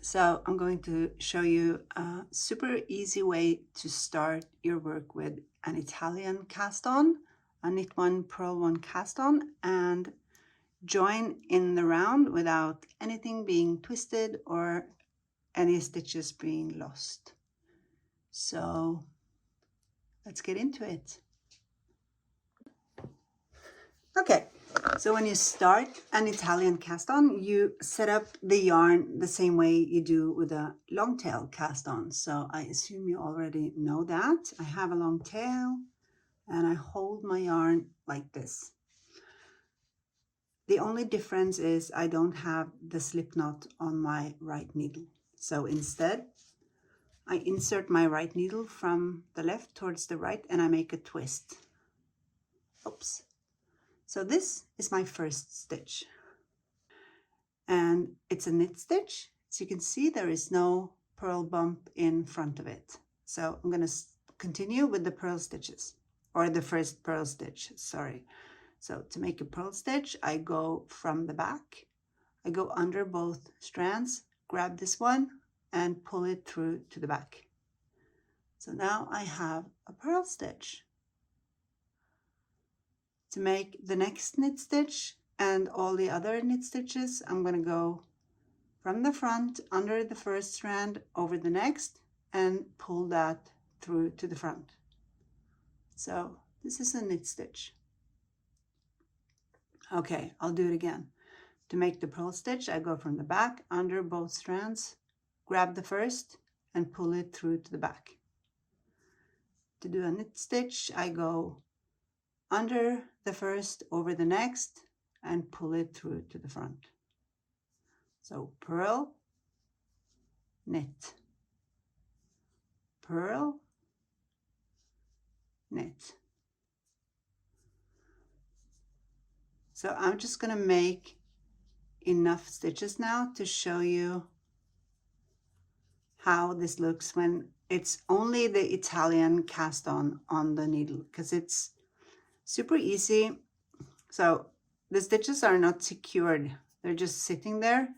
So I'm going to show you a super easy way to start your work with an Italian cast on, a knit one, purl one cast on, and join in the round without anything being twisted or any stitches being lost. So let's get into it. Okay, so when you start an Italian cast on, you set up the yarn the same way you do with a long tail cast on. So I assume you already know that. I have a long tail and I hold my yarn like this. The only difference is I don't have the slip knot on my right needle. So instead, I insert my right needle from the left towards the right and I make a twist. Oops. So this is my first stitch. And it's a knit stitch. As you can see, there is no purl bump in front of it. So I'm going to continue with the purl stitches, or the first purl stitch, sorry. So to make a purl stitch, I go from the back, I go under both strands, grab this one and pull it through to the back. So now I have a purl stitch. To make the next knit stitch and all the other knit stitches, I'm going to go from the front under the first strand over the next and pull that through to the front. So this is a knit stitch. Okay, I'll do it again. To make the purl stitch, I go from the back under both strands, grab the first and pull it through to the back. To do a knit stitch, I go under the first over the next and pull it through to the front. So purl, knit, purl, knit. So I'm just going to make enough stitches now to show you how this looks when it's only the Italian cast on the needle, because it's super easy. So the stitches are not secured, they're just sitting there,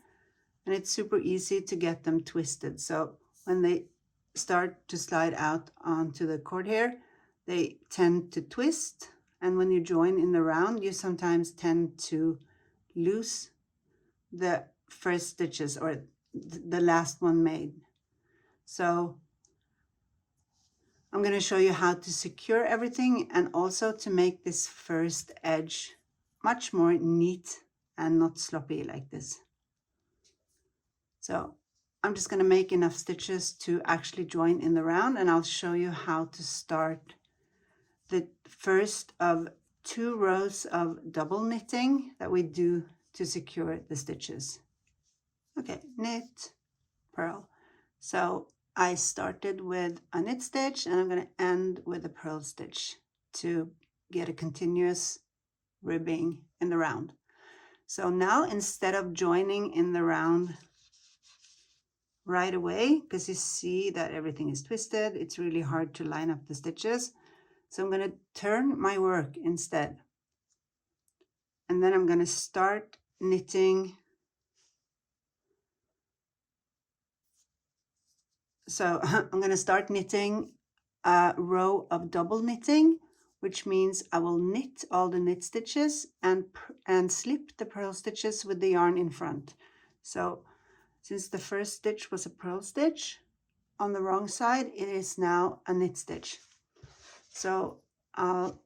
and it's super easy to get them twisted. So when they start to slide out onto the cord here, they tend to twist, and when you join in the round, you sometimes tend to lose the first stitches or the last one made. So I'm going to show you how to secure everything and also to make this first edge much more neat and not sloppy like this. So I'm just going to make enough stitches to actually join in the round, and I'll show you how to start the first of 2 rows of double knitting that we do to secure the stitches. Okay, knit, purl. So I started with a knit stitch and I'm going to end with a purl stitch to get a continuous ribbing in the round. So now instead of joining in the round right away, because you see that everything is twisted, it's really hard to line up the stitches. So I'm going to turn my work instead. And then I'm going to start knitting. So I'm going to start knitting a row of double knitting, which means I will knit all the knit stitches and slip the purl stitches with the yarn in front. So since the first stitch was a purl stitch on the wrong side, it is now a knit stitch. So I'll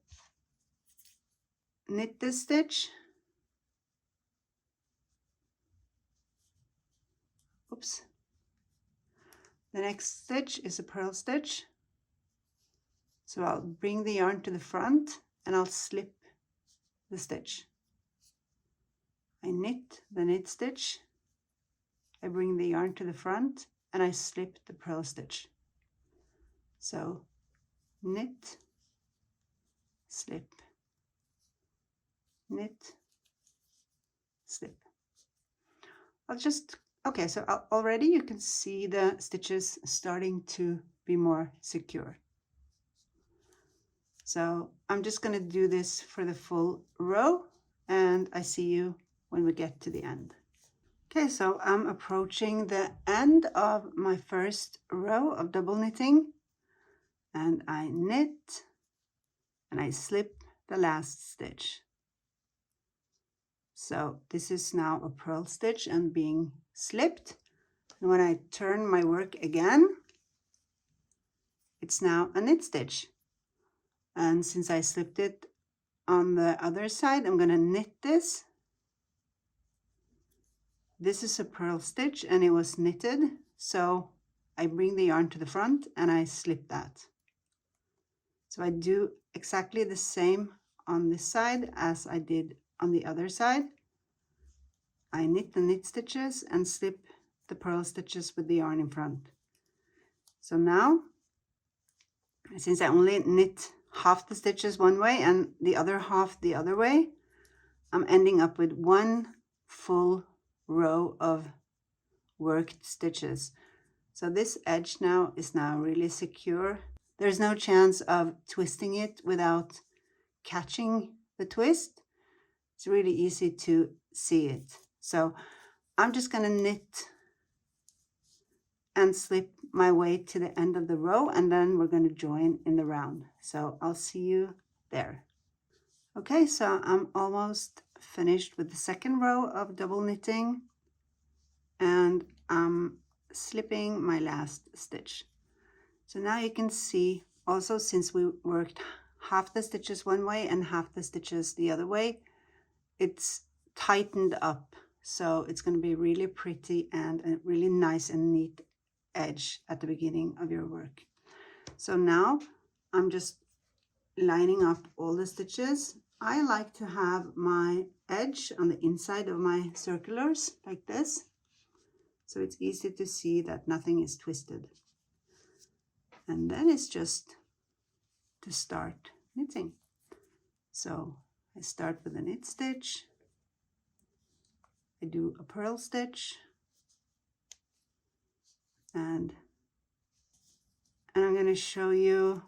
knit this stitch. Oops. The next stitch is a purl stitch. So I'll bring the yarn to the front and I'll slip the stitch. I knit the knit stitch, I bring the yarn to the front and I slip the purl stitch. So knit, slip, knit, slip. So already you can see the stitches starting to be more secure. So I'm just going to do this for the full row and I see you when we get to the end. Okay, so I'm approaching the end of my first row of double knitting, and I knit and I slip the last stitch. So this is now a purl stitch and being slipped. And when I turn my work again, it's now a knit stitch. And since I slipped it on the other side, I'm going to knit this. This is a purl stitch and it was knitted, so I bring the yarn to the front and I slip that. So I do exactly the same on this side as I did on the other side. I knit the knit stitches and slip the purl stitches with the yarn in front. So now, since I only knit half the stitches one way and the other half the other way, I'm ending up with one full row of worked stitches. So this edge now is really secure. There's no chance of twisting it without catching the twist. It's really easy to see it. So I'm just going to knit and slip my way to the end of the row, and then we're going to join in the round. So I'll see you there. Okay, so I'm almost finished with the second row of double knitting, and I'm slipping my last stitch. So now you can see also, since we worked half the stitches one way and half the stitches the other way, it's tightened up. So it's going to be really pretty and a really nice and neat edge at the beginning of your work. So now I'm just lining up all the stitches. I like to have my edge on the inside of my circulars like this, so it's easy to see that nothing is twisted. And then it's just to start knitting. So I start with a knit stitch, I do a purl stitch, and I'm going to show you,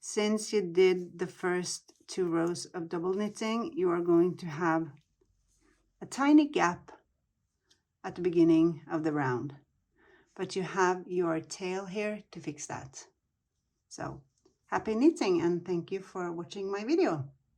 since you did the first 2 rows of double knitting, you are going to have a tiny gap at the beginning of the round, but you have your tail here to fix that. So happy knitting, and thank you for watching my video.